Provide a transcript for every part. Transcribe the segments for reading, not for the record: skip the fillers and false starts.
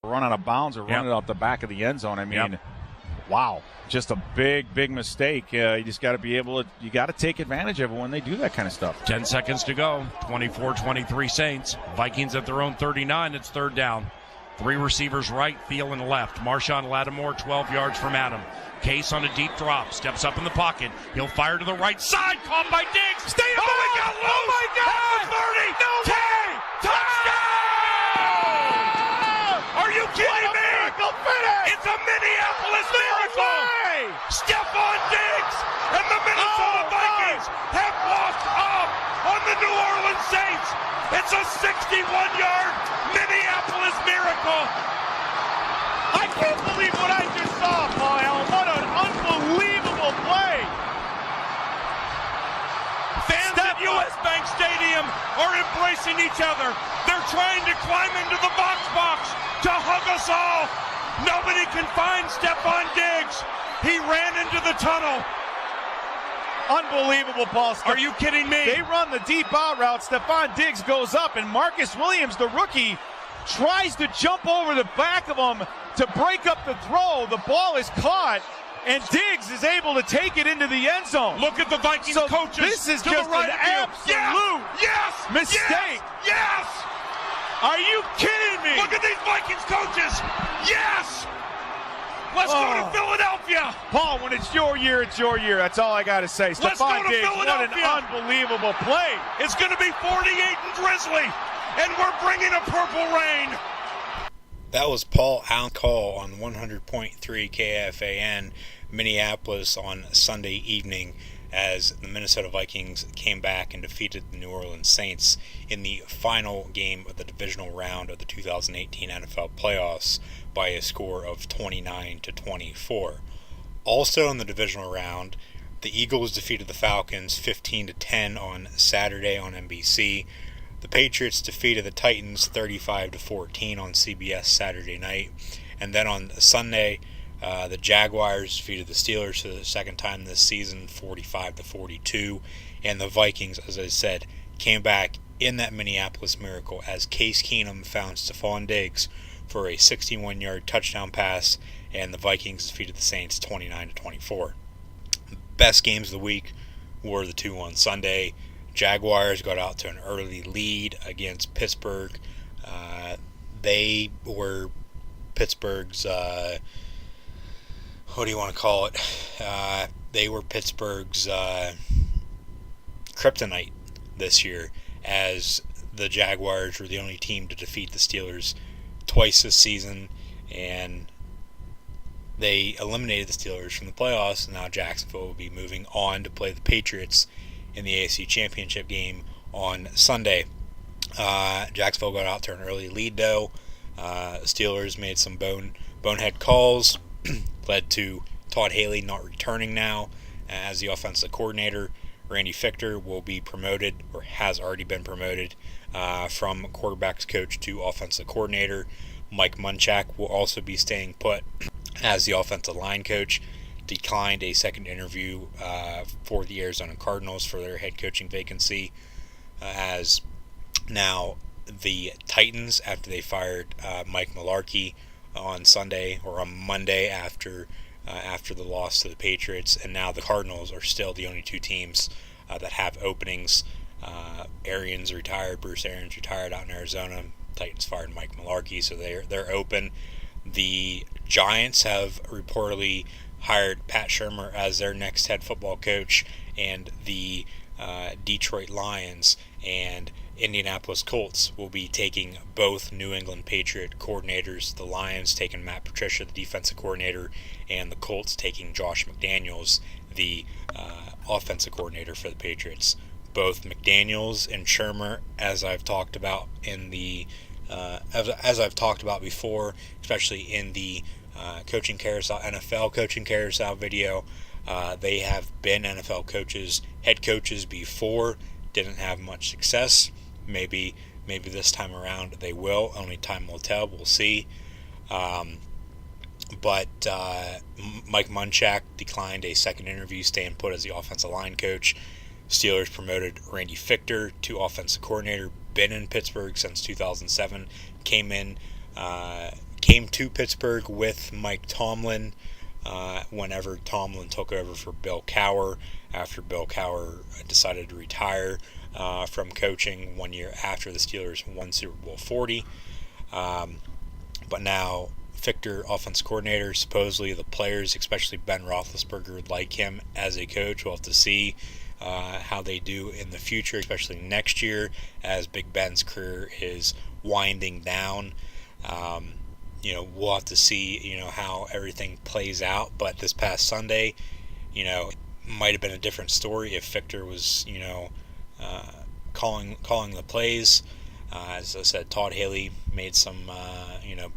run out of bounds or run it out the back of the end zone. I mean, wow, just a big mistake. You just got to be able to, you got to take advantage of it when they do that kind of stuff. 10 seconds to go. 24-23 Saints. Vikings at their own 39. It's third down. 3 receivers right, Thielen left. Marshawn Lattimore 12 yards from Adam. Case on a deep drop, steps up in the pocket. He'll fire to the right side, caught by Diggs. Stay up! Oh, he got loose! Oh my God! At the 30! No way! Touchdown! Are you kidding me? It's a Minneapolis miracle! Stephon Diggs and the Minnesota Vikings have walked up on the New Orleans Saints. It's a 61-yard Minneapolis miracle. I can't believe what I just saw, Paul Allen. What an unbelievable play. Fans at US Bank Stadium are embracing each other. They're trying to climb into the box to hug us all. Nobody can find Stephon Diggs. He ran into the tunnel. Unbelievable, Paul. Are you kidding me? They run the deep out route. Stephon Diggs goes up, and Marcus Williams, the rookie, tries to jump over the back of him to break up the throw. The ball is caught, and Diggs is able to take it into the end zone. Look at the Vikings coaches. This is to just the right an absolute mistake. Yes! Are you kidding me? Look at these Vikings coaches. Yes! Let's go to Philadelphia. Paul, when it's your year, it's your year. That's all I got to say. Let's go to Diggs, Philadelphia. What an unbelievable play. It's going to be 48 and drizzly, and we're bringing a purple rain. That was Paul Allen call on 100.3 KFAN Minneapolis on Sunday evening as the Minnesota Vikings came back and defeated the New Orleans Saints in the final game of the divisional round of the 2018 NFL playoffs by a score of 29-24. Also in the divisional round, the Eagles defeated the Falcons 15-10 on Saturday on NBC. The Patriots defeated the Titans 35-14 on CBS Saturday night. And then on Sunday, the Jaguars defeated the Steelers for the second time this season, 45-42. And the Vikings, as I said, came back in that Minneapolis miracle as Case Keenum found Stephon Diggs for a 61-yard touchdown pass, and the Vikings defeated the Saints 29-24. Best games of the week were the two on Sunday. Jaguars got out to an early lead against Pittsburgh. They were Pittsburgh's, what do you want to call it? They were Pittsburgh's kryptonite this year, as the Jaguars were the only team to defeat the Steelers twice this season, and they eliminated the Steelers from the playoffs, and now Jacksonville will be moving on to play the Patriots in the AFC Championship game on Sunday. Jacksonville got out to an early lead, though. Steelers made some bonehead calls, led to Todd Haley not returning now as the offensive coordinator. Randy Fichter will be promoted, or has already been promoted, from quarterbacks coach to offensive coordinator. Mike Munchak will also be staying put as the offensive line coach. Declined a second interview for the Arizona Cardinals for their head coaching vacancy, as now the Titans, after they fired Mike Mularkey on Sunday or on Monday after the loss to the Patriots, and now the Cardinals are still the only two teams that have openings. Arians retired, Bruce Arians retired out in Arizona. Titans fired Mike Mularkey, so they're open. The Giants have reportedly hired Pat Shurmur as their next head football coach, and the Detroit Lions and Indianapolis Colts will be taking both New England Patriot coordinators. The Lions taking Matt Patricia, the defensive coordinator, and the Colts taking Josh McDaniels, the offensive coordinator for the Patriots. Both McDaniels and Shurmur, as I've talked about in the as I've talked about before, especially in the coaching carousel, NFL coaching carousel video, they have been NFL coaches, head coaches before, didn't have much success. Maybe this time around they will. Only time will tell. We'll see. But Mike Munchak declined a second interview, staying put as the offensive line coach. Steelers promoted Randy Fichter to offensive coordinator. Been in Pittsburgh since 2007. Came in came to Pittsburgh with Mike Tomlin whenever Tomlin took over for Bill Cowher after Bill Cowher decided to retire from coaching 1 year after the Steelers won Super Bowl 40. But now Fichter, offense coordinator, supposedly the players, especially Ben Roethlisberger, like him as a coach. We'll have to see how they do in the future, especially next year as Big Ben's career is winding down. We'll have to see, how everything plays out. But this past Sunday, it might have been a different story if Fichter was, calling the plays. As I said, Todd Haley made some,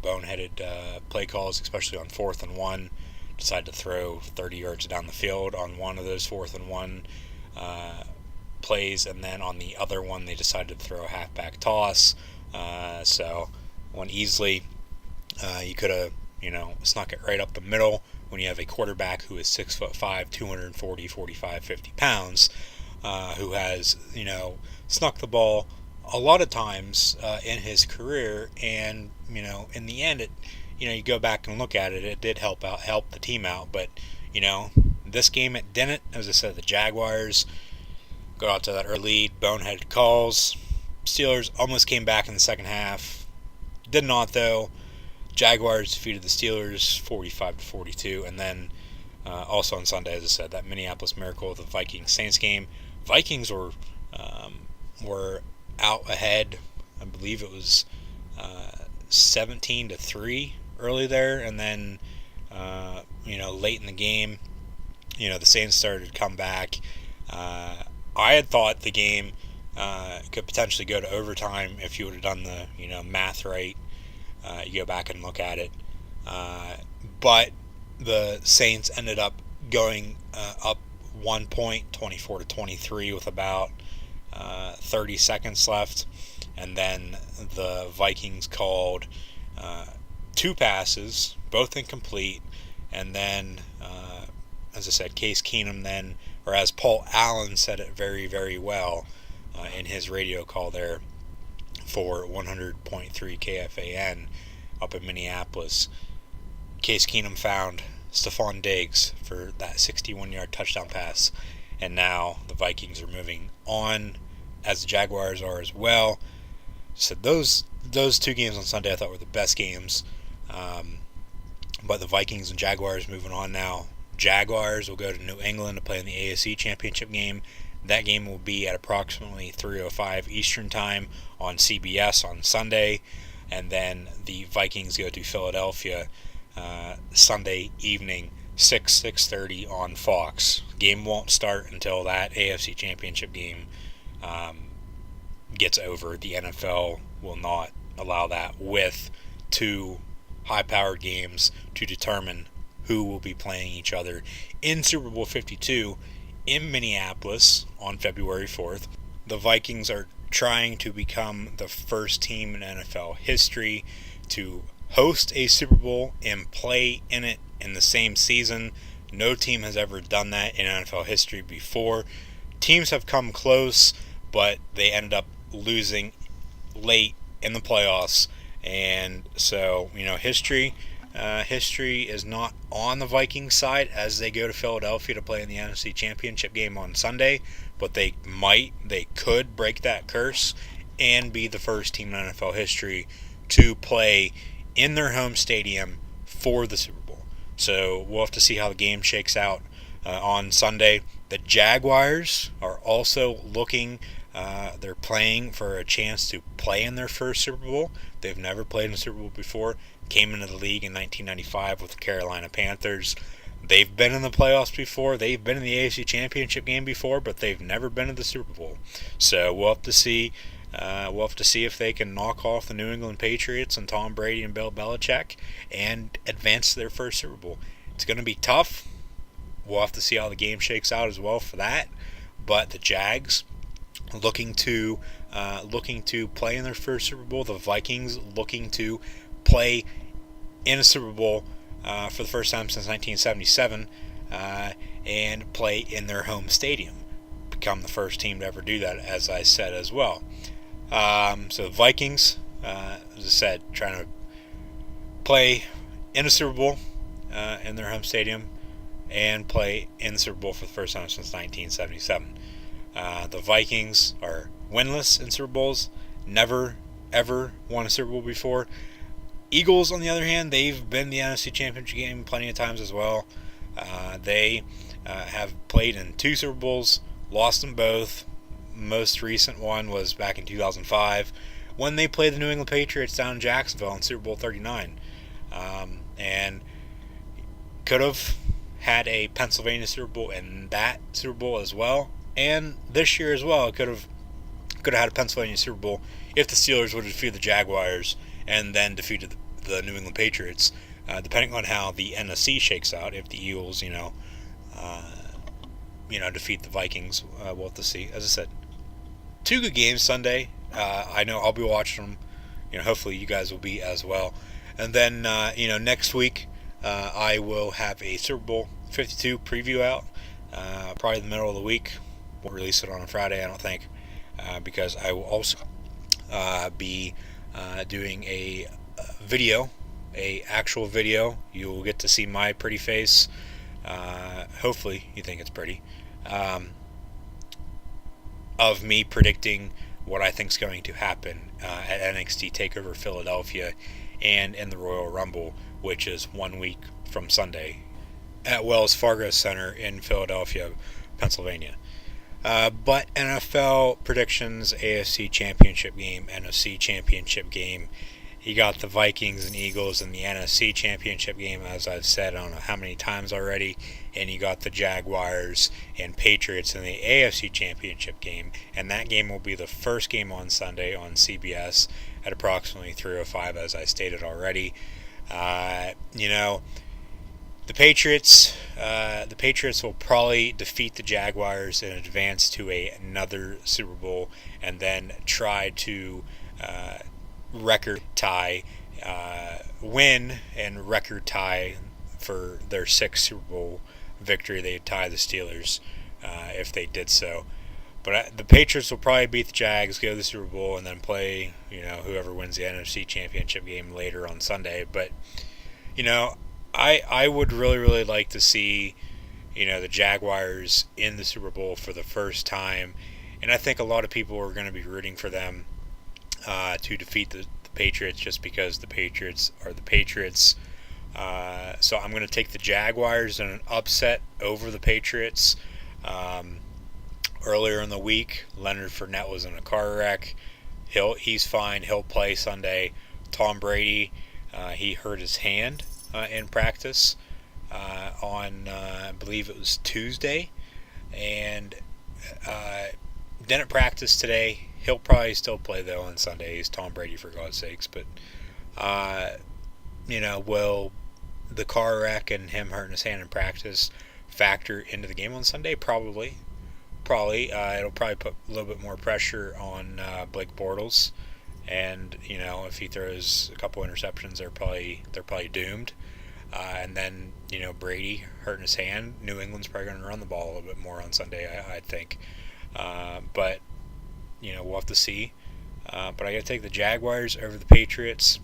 boneheaded play calls, especially on 4th and 1. Decided to throw 30 yards down the field on one of those 4th and 1 plays, and then on the other one they decided to throw a halfback toss. So when easily you could have, snuck it right up the middle when you have a quarterback who is 6'5", 240, 45, 50 pounds, who has, snuck the ball a lot of times in his career, and in the end, you go back and look at it, it did help the team out, but this game it didn't. As I said, the Jaguars got out to that early lead, boneheaded calls. Steelers almost came back in the second half, did not though. Jaguars defeated the Steelers 45-42, and then also on Sunday, as I said, that Minneapolis Miracle, the Vikings-Saints game. Vikings were out ahead. I believe it was 17-3 early there, and then late in the game, the Saints started to come back. I had thought the game could potentially go to overtime if you would have done the math right. You go back and look at it, but the Saints ended up going up 1 point, 24-23, with about 30 seconds left, and then the Vikings called 2 passes, both incomplete, and then, as I said, Case Keenum then, or as Paul Allen said it very, very well in his radio call there for 100.3 KFAN up in Minneapolis, Case Keenum found Stephon Diggs for that 61-yard touchdown pass, and now the Vikings are moving on, as the Jaguars are as well. So those 2 games on Sunday I thought were the best games, but the Vikings and Jaguars moving on now. Jaguars will go to New England to play in the AFC Championship game. That game will be at approximately 3:05 Eastern Time on CBS on Sunday, and then the Vikings go to Philadelphia Sunday evening, 6:30 on Fox. Game won't start until that AFC Championship game gets over. The NFL will not allow that, with 2 high-powered games to determine who will be playing each other in Super Bowl 52 in Minneapolis on February 4th. The Vikings are trying to become the first team in NFL history to host a Super Bowl and play in it in the same season. No team has ever done that in NFL history before. Teams have come close, but they ended up losing late in the playoffs, and so history is not on the Vikings side as they go to Philadelphia to play in the NFC Championship game on Sunday, but they could break that curse and be the first team in NFL history to play in their home stadium for the Super Bowl. So we'll have to see how the game shakes out on Sunday. The Jaguars are also looking, they're playing for a chance to play in their first Super Bowl. They've never played in a Super Bowl before. Came into the league in 1995 with the Carolina Panthers. They've been in the playoffs before. They've been in the AFC Championship game before, but they've never been in the Super Bowl. So we'll have to see. If they can knock off the New England Patriots and Tom Brady and Bill Belichick and advance to their first Super Bowl. It's going to be tough. We'll have to see how the game shakes out as well for that. But the Jags looking to play in their first Super Bowl. The Vikings looking to play in a Super Bowl for the first time since 1977 and play in their home stadium. Become the first team to ever do that, as I said as well. So the Vikings, as I said, trying to play in a Super Bowl in their home stadium and play in the Super Bowl for the first time since 1977. The Vikings are winless in Super Bowls, never, ever won a Super Bowl before. Eagles, on the other hand, they've been the NFC Championship game plenty of times as well. They have played in 2 Super Bowls, lost them both. Most recent one was back in 2005 when they played the New England Patriots down in Jacksonville in Super Bowl 39. And could have had a Pennsylvania Super Bowl in that Super Bowl as well. And this year as well, could have had a Pennsylvania Super Bowl if the Steelers would have defeated the Jaguars and then defeated the New England Patriots, depending on how the NFC shakes out. If the Eagles, defeat the Vikings, we'll have to see. As I said, 2 good games Sunday. I know I'll be watching them. Hopefully you guys will be as well. And then, next week I will have a Super Bowl 52 preview out. Probably in the middle of the week. Won't release it on a Friday, I don't think, because I will also be doing a actual video. You will get to see my pretty face. Hopefully you think it's pretty. Of me predicting what I think is going to happen at NXT TakeOver Philadelphia and in the Royal Rumble, which is 1 week from Sunday at Wells Fargo Center in Philadelphia, Pennsylvania. But NFL predictions, AFC Championship game, NFC Championship game. You got the Vikings and Eagles in the NFC Championship game, as I've said, I don't know how many times already. And you got the Jaguars and Patriots in the AFC Championship game. And that game will be the first game on Sunday on CBS at approximately 3:05, as I stated already. The Patriots will probably defeat the Jaguars and advance to another Super Bowl, and then try to record tie, win and record tie for their 6th Super Bowl victory. They'd tie the Steelers if they did so. But the Patriots will probably beat the Jags, go to the Super Bowl, and then play whoever wins the NFC Championship game later on Sunday. But I would really, really like to see, the Jaguars in the Super Bowl for the first time. And I think a lot of people are going to be rooting for them to defeat the Patriots just because the Patriots are the Patriots. So I'm going to take the Jaguars in an upset over the Patriots. Earlier in the week, Leonard Fournette was in a car wreck. He's fine. He'll play Sunday. Tom Brady, he hurt his hand in practice on, I believe it was Tuesday, and didn't practice today. He'll probably still play, though, on Sunday. He's Tom Brady, for God's sakes. But, will the car wreck and him hurting his hand in practice factor into the game on Sunday? Probably. It'll probably put a little bit more pressure on Blake Bortles. And, if he throws a couple interceptions, they're probably doomed. And then, Brady hurting his hand. New England's probably going to run the ball a little bit more on Sunday, I think. But, we'll have to see. But I got to take the Jaguars over the Patriots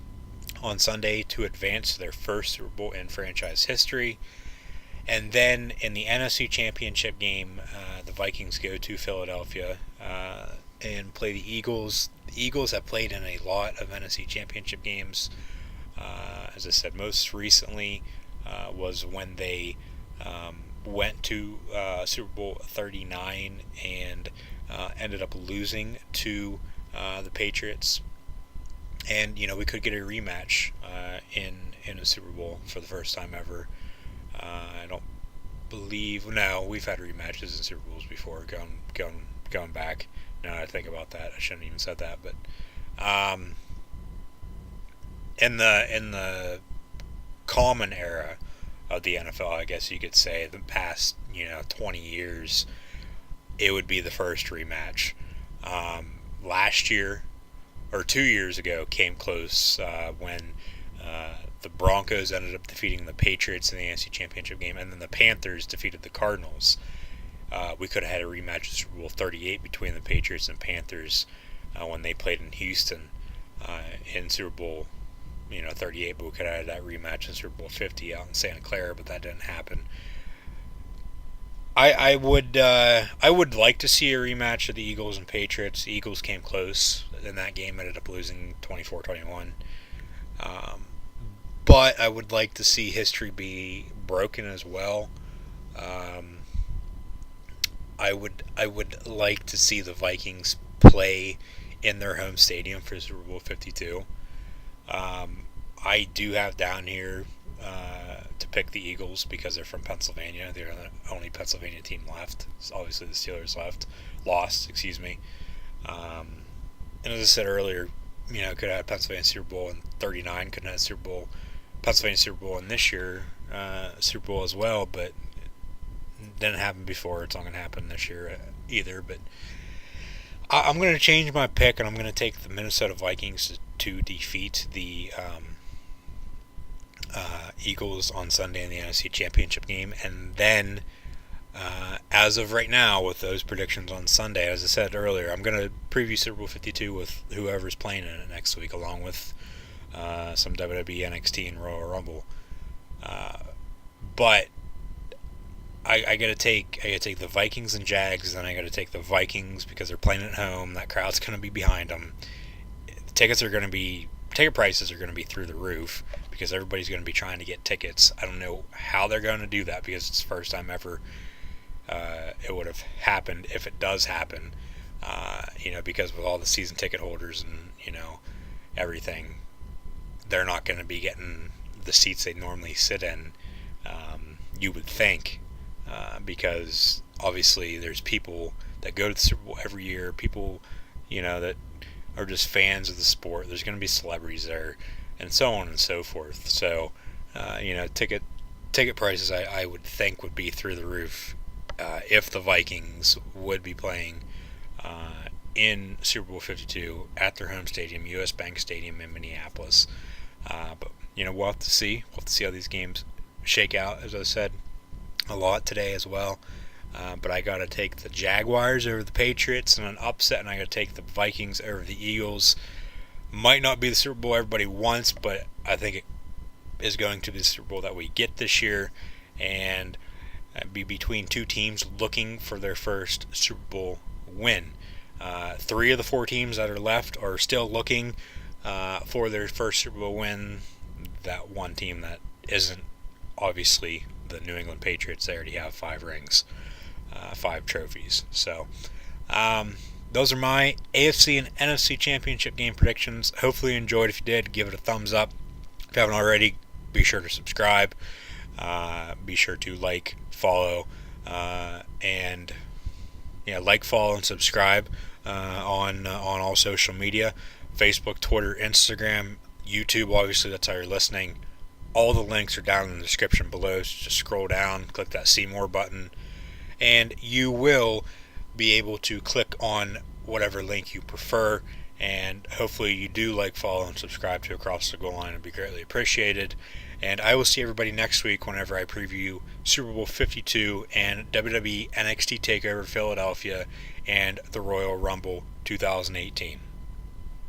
on Sunday to advance to their first Super Bowl in franchise history. And then in the NFC Championship game, the Vikings go to Philadelphia and play the Eagles. The Eagles have played in a lot of NFC Championship games. As I said, most recently was when they went to Super Bowl 39 and ended up losing to the Patriots. And, we could get a rematch in a Super Bowl for the first time ever. I don't believe... No, we've had rematches in Super Bowls before, going back. Now that I think about that, I shouldn't have even said that. But in the common era of the NFL, I guess you could say, the past 20 years, it would be the first rematch. Last year, or 2 years ago, came close when the Broncos ended up defeating the Patriots in the AFC Championship game, and then the Panthers defeated the Cardinals. We could have had a rematch of Super Bowl 38 between the Patriots and Panthers when they played in Houston in Super Bowl 38, but we could have had that rematch in Super Bowl 50 out in Santa Clara, but that didn't happen. I would like to see a rematch of the Eagles and Patriots. The Eagles came close in that game, ended up losing 24-21. But I would like to see history be broken as well. I would like to see the Vikings play in their home stadium for Super Bowl 52. I do have down here to pick the Eagles because they're from Pennsylvania. They're the only Pennsylvania team left. Obviously, the Steelers lost. And as I said earlier, could have had Pennsylvania Super Bowl in '39. Couldn't have had Pennsylvania Super Bowl in this year Super Bowl as well, but it didn't happen before. It's not going to happen this year either. But I'm going to change my pick, and I'm going to take the Minnesota Vikings to defeat the Eagles on Sunday in the NFC Championship game. And then, as of right now, with those predictions on Sunday, as I said earlier, I'm going to preview Super Bowl 52 with whoever's playing in it next week, along with some WWE, NXT, and Royal Rumble. But I got to take the Vikings and Jags, and I got to take the Vikings because they're playing at home. That crowd's going to be behind them. Ticket prices are going to be through the roof because everybody's going to be trying to get tickets. I don't know how they're going to do that because it's the first time ever it would have happened, if it does happen. Because with all the season ticket holders and everything, they're not going to be getting the seats they normally sit in. You would think, because obviously there's people that go to the Super Bowl every year. People, that are just fans of the sport. There's going to be celebrities there, and so on and so forth. So, ticket prices I would think would be through the roof if the Vikings would be playing in Super Bowl 52 at their home stadium, US Bank Stadium in Minneapolis. But we'll have to see. We'll have to see how these games shake out. As I said a lot today as well. But I got to take the Jaguars over the Patriots in an upset, and I got to take the Vikings over the Eagles. Might not be the Super Bowl everybody wants, but I think it is going to be the Super Bowl that we get this year, and be between two teams looking for their first Super Bowl win. 3 of the 4 teams that are left are still looking for their first Super Bowl win. That one team that isn't, obviously, the New England Patriots. They already have 5 rings. 5 trophies. So those are my AFC and NFC Championship game predictions. Hopefully you enjoyed. If you did, give it a thumbs up. If you haven't already, be sure to subscribe. Be sure to like, follow, and follow, and subscribe on all social media: Facebook, Twitter, Instagram, YouTube. Obviously, that's how you're listening. All the links are down in the description below. So just scroll down, click that See More button, and you will be able to click on whatever link you prefer. And hopefully you do like, follow, and subscribe to Across the Goal Line. It would be greatly appreciated. And I will see everybody next week whenever I preview Super Bowl 52 and WWE NXT TakeOver Philadelphia and the Royal Rumble 2018.